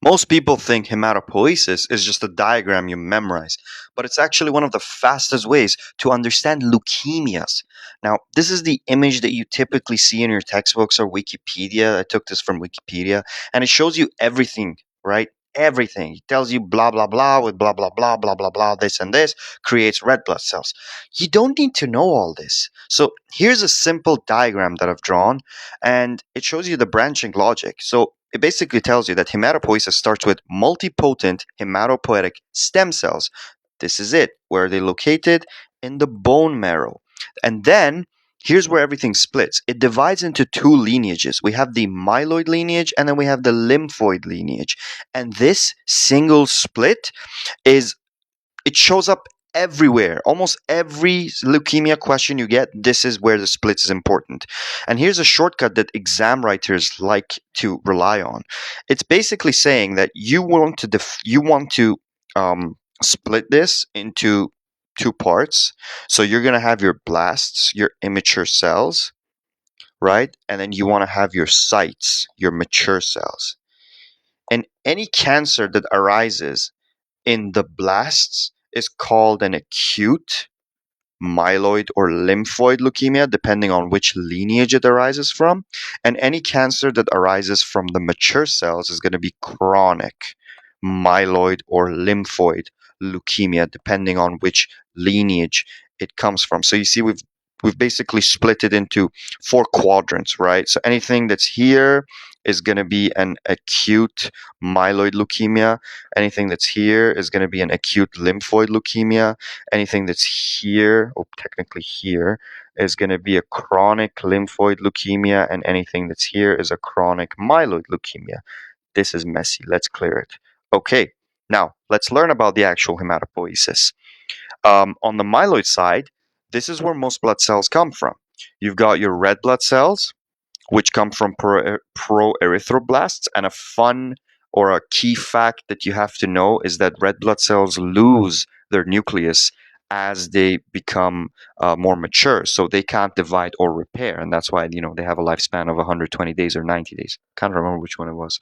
Most people think hematopoiesis is just a diagram you memorize, but it's actually one of the fastest ways to understand leukemias. Now, this is the image that you typically see in your textbooks or Wikipedia. I took this from Wikipedia, and it shows you everything, right? Everything. It tells you blah, blah, blah, with blah, blah, blah, blah, blah, blah, this and this creates red blood cells. You don't need to know all this. So here's a simple diagram that I've drawn, and it shows you the branching logic. So it basically tells you that hematopoiesis starts with multipotent hematopoietic stem cells. This is it. Where are they located? In the bone marrow. And then here's where everything splits. It divides into two lineages. We have the myeloid lineage and then we have the lymphoid lineage. And this single split is it shows up everywhere. Almost every leukemia question you get, this is where the splits is important. And here's a shortcut that exam writers like to rely on. It's basically saying that you want to split this into two parts. So you're going to have your blasts, your immature cells, right? And then you want to have your sites, your mature cells. And any cancer that arises in the blasts is called an acute myeloid or lymphoid leukemia, depending on which lineage it arises from. And any cancer that arises from the mature cells is going to be chronic myeloid or lymphoid leukemia, depending on which lineage it comes from. So you see, we've basically split it into four quadrants, right? So anything that's here is going to be an acute myeloid leukemia. Anything that's here is going to be an acute lymphoid leukemia. Anything that's here, or technically here, is going to be a chronic lymphoid leukemia. And anything that's here is a chronic myeloid leukemia. This is messy. Let's clear it. Okay, now let's learn about the actual hematopoiesis. On the myeloid side, this is where most blood cells come from. You've got your red blood cells, which come from proerythroblasts. And a fun or a key fact that you have to know is that red blood cells lose their nucleus as they become more mature, so they can't divide or repair, and that's why they have a lifespan of 120 days or 90 days. Can't remember which one it was.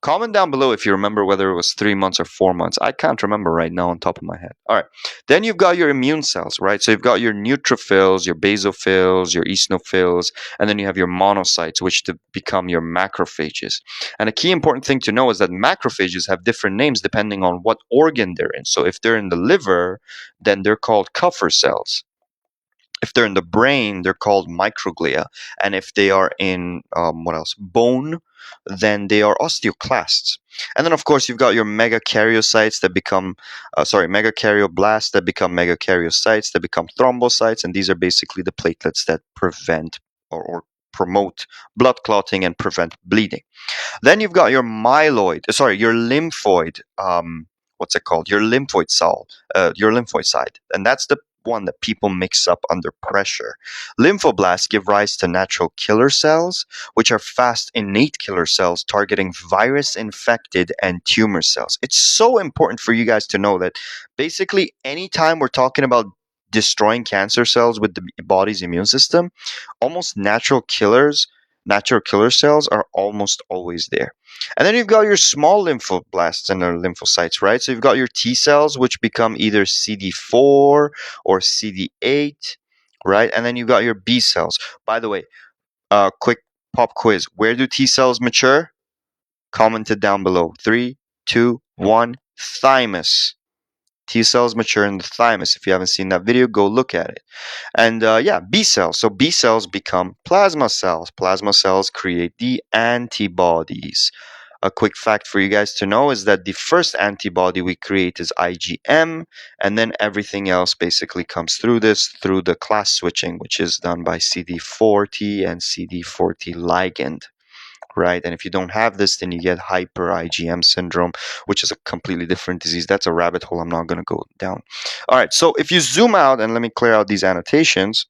Comment down below if you remember whether it was 3 months or 4 months. I can't remember right now on top of my head. All right. Then you've got your immune cells, right? So you've got your neutrophils, your basophils, your eosinophils, and then you have your monocytes, which become your macrophages. And a key important thing to know is that macrophages have different names depending on what organ they're in. So if they're in the liver, then they're called Kupffer cells. If they're in the brain, they're called microglia. And if they are in, bone, then they are osteoclasts. And then, of course, you've got your megakaryocytes that become, megakaryoblast that become megakaryocytes that become thrombocytes. And these are basically the platelets that prevent or promote blood clotting and prevent bleeding. Then you've got your your lymphoid, your lymphoid cell, your lymphoid side. And that's the one that people mix up under pressure. Lymphoblasts give rise to natural killer cells, which are fast innate killer cells targeting virus-infected and tumor cells. It's so important for you guys to know that basically anytime we're talking about destroying cancer cells with the body's immune system, almost natural killer cells are almost always there. And then you've got your small lymphoblasts and their lymphocytes, right? So you've got your T cells, which become either CD4 or CD8, right? And then you've got your B cells. By the way, quick pop quiz. Where do T cells mature? Commented down below. 3, 2, 1. Thymus. T cells mature in the thymus. If you haven't seen that video, go look at it. And B cells. So B cells become plasma cells. Plasma cells create the antibodies. A quick fact for you guys to know is that the first antibody we create is IgM, and then everything else basically comes through the class switching, which is done by CD40 and CD40 ligand. Right? And if you don't have this, then you get hyper IgM syndrome, which is a completely different disease. That's a rabbit hole I'm not going to go down. All right, so if you zoom out, and let me clear out these annotations,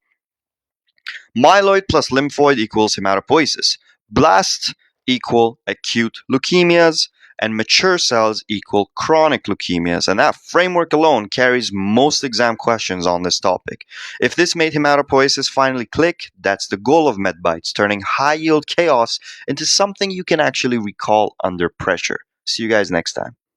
myeloid plus lymphoid equals hematopoiesis. Blast equal acute leukemias, and mature cells equal chronic leukemias. And that framework alone carries most exam questions on this topic. If this made hematopoiesis finally click, that's the goal of MedBites, turning high-yield chaos into something you can actually recall under pressure. See you guys next time.